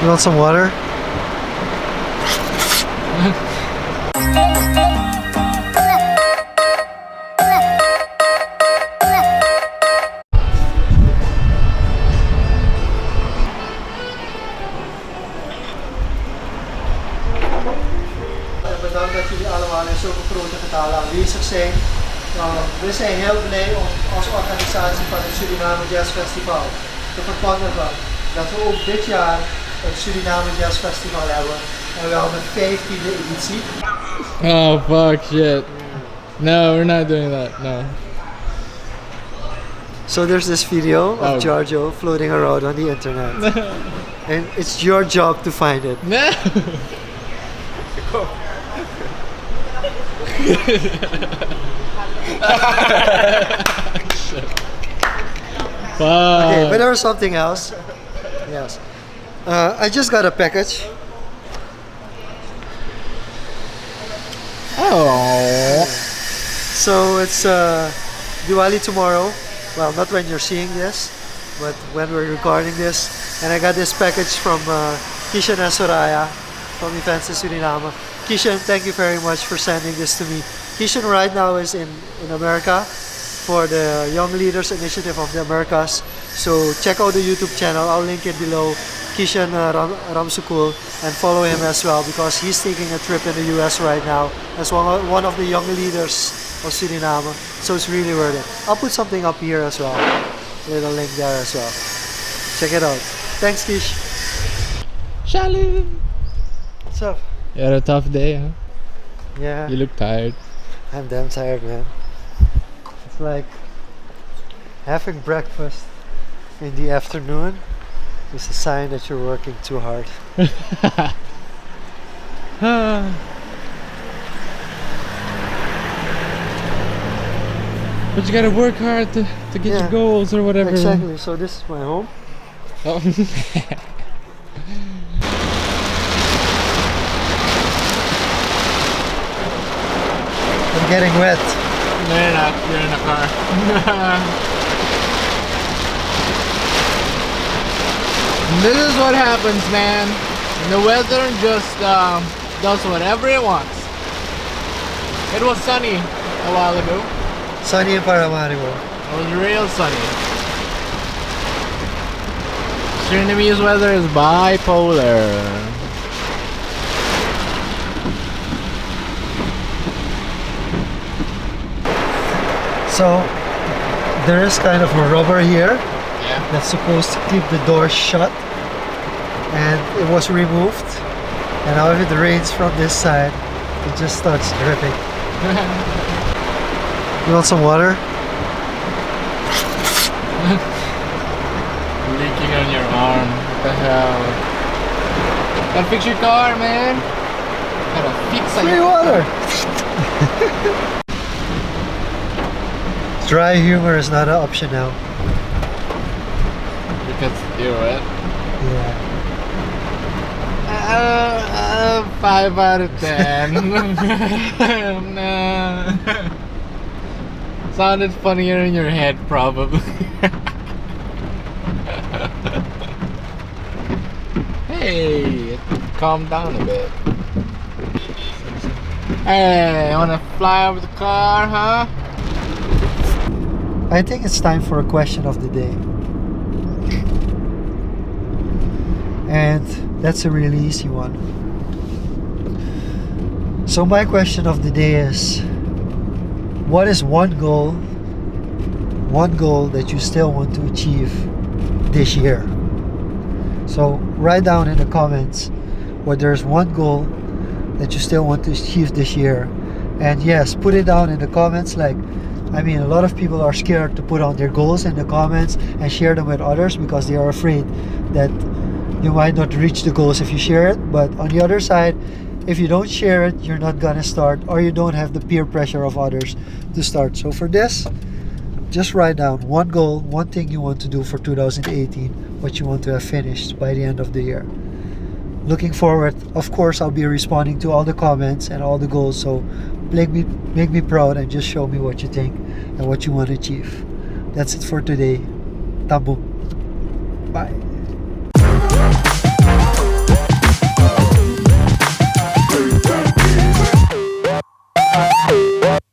You want some water? Bedankt dat jullie allemaal in zulke grote getalen aanwezig zijn. We zijn heel blij om als organisatie van het Suriname Jazz Festival te verkondigen dat we ook dit jaar het Suriname Jazz Festival hebben. En we hebben de 15e editie. Oh fuck shit. No, we're not doing that, no. So there's this video of Giorgio floating around on the internet. And it's your job to find it. No! Okay, but there was something else. Yes. I just got a package. Oh. So it's Diwali tomorrow. Well, not when you're seeing this, but when we're recording this. And I got this package from Kishan and Soraya from Events in Suriname. Kishan, thank you very much for sending this to me. Kishan right now is in America for the Young Leaders Initiative of the Americas. So check out the YouTube channel, I'll link it below. Kishan Ramsukul, and follow him as well because he's taking a trip in the US right now as one of the young leaders of Suriname. So it's really worth it. I'll put something up here as well. Little link there as well. Check it out. Thanks, Kish. Shalom. What's up? You had a tough day, huh? Yeah. You look tired. I'm damn tired, man. It's like having breakfast in the afternoon is a sign that you're working too hard. But you gotta work hard to get your goals or whatever. Exactly. So this is my home. Oh. I'm getting wet. No, you're not. You're in a car. This is what happens, man. The weather just does whatever it wants. It was sunny a while ago. Sunny in Paramaribo. It was real sunny. Surinamese weather is bipolar. So there is kind of a rubber here Yeah. that's supposed to keep the door shut, and it was removed, and now if it rains from this side it just starts dripping. You want some water? Leaking on your arm. What the hell? Gotta fix your car, man. Gotta fix Free it. water! Dry humor is not an option now. Because you're wet. Yeah. 5 out of 10. No. Sounded funnier in your head, probably. Hey, calm down a bit. Hey, wanna fly over the car, huh? I think it's time for a question of the day. And that's a really easy one. So my question of the day is, what is one goal that you still want to achieve this year? So write down in the comments whether there's one goal that you still want to achieve this year. And yes, put it down in the comments. Like, I mean, a lot of people are scared to put on their goals in the comments and share them with others because they are afraid that you might not reach the goals if you share it. But on the other side, if you don't share it, you're not gonna start, or you don't have the peer pressure of others to start. So for this, just write down one goal, one thing you want to do for 2018, what you want to have finished by the end of the year. Looking forward, of course, I'll be responding to all the comments and all the goals. So make me proud and just show me what you think and what you want to achieve. That's it for today. Tabu. Bye.